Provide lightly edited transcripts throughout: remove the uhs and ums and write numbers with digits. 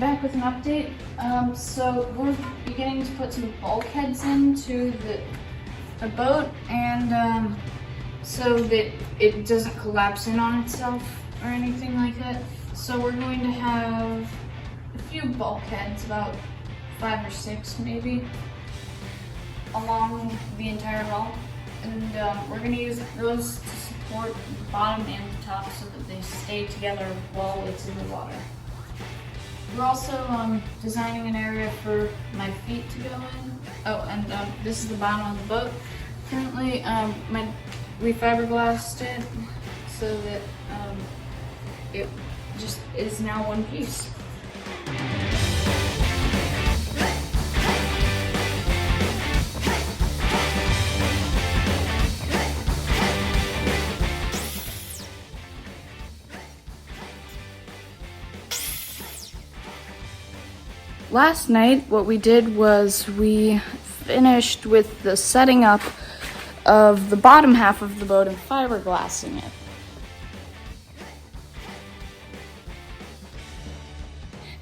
back with an update. So we're beginning to put some bulkheads into the boat, and so that it doesn't collapse in on itself or anything like that. So we're going to have a few bulkheads, about 5 or 6 maybe, along the entire hull, and we're going to use those to support the bottom and the top so that they stay together while it's in the water. We're also designing an area for my feet to go in. Oh, and this is the bottom of the boat. Currently, we fiberglassed it so that it just is now one piece. Last night, what we did was we finished with the setting up of the bottom half of the boat and fiberglassing it.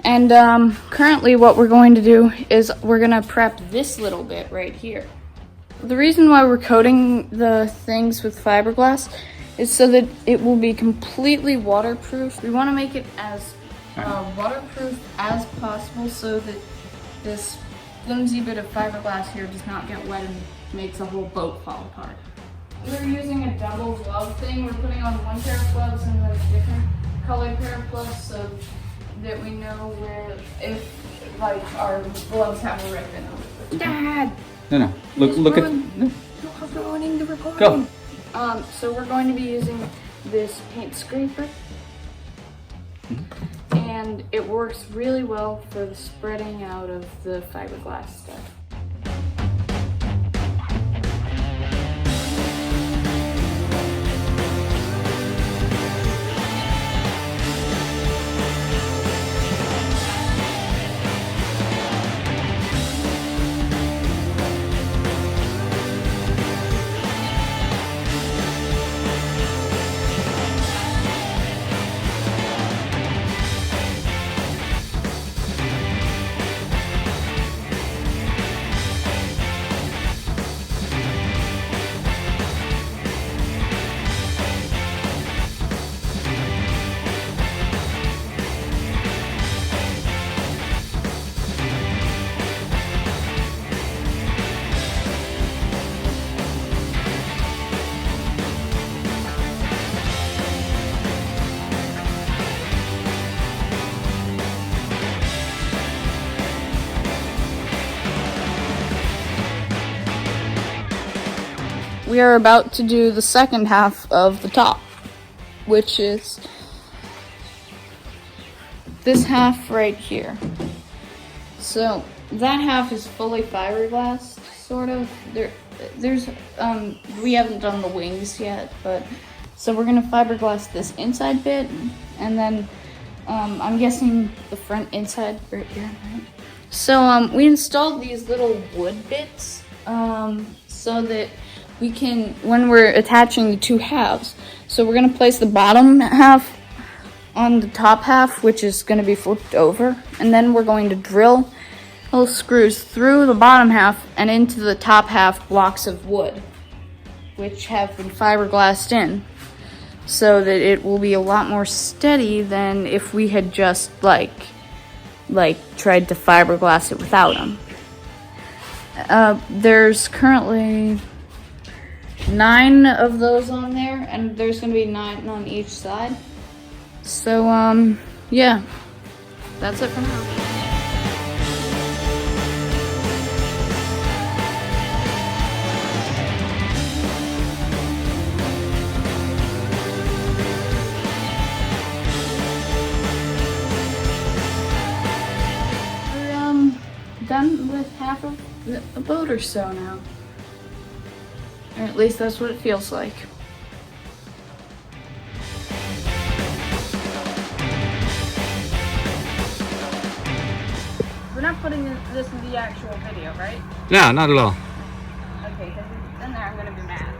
And currently what we're going to do is we're going to prep this little bit right here. The reason why we're coating the things with fiberglass is so that it will be completely waterproof. We want to make it as waterproof as possible so that this flimsy bit of fiberglass here does not get wet and makes the whole boat fall apart. We're using a double glove thing. We're putting on one pair of gloves and then a different colored pair of gloves so that we know where, if like our gloves have a rip in them. Dad! No. Look at. No. You're ruining the recording. Go. So we're going to be using this paint scraper. And it works really well for the spreading out of the fiberglass stuff. We are about to do the second half of the top, which is this half right here. So that half is fully fiberglass, sort of. We haven't done the wings yet, but so we're gonna fiberglass this inside bit, and then I'm guessing the front inside right here. Right? So we installed these little wood bits so that we can, when we're attaching the two halves, so we're going to place the bottom half on the top half, which is going to be flipped over, and then we're going to drill little screws through the bottom half and into the top half blocks of wood, which have been fiberglassed in, so that it will be a lot more steady than if we had just like tried to fiberglass it without them. There's currently 9 of those on there, and there's gonna be 9 on each side. So yeah, that's it for now. We're done with half of the boat or so now. Or at least that's what it feels like. We're not putting this in the actual video, right? No, not at all. Okay, because then I'm gonna be mad.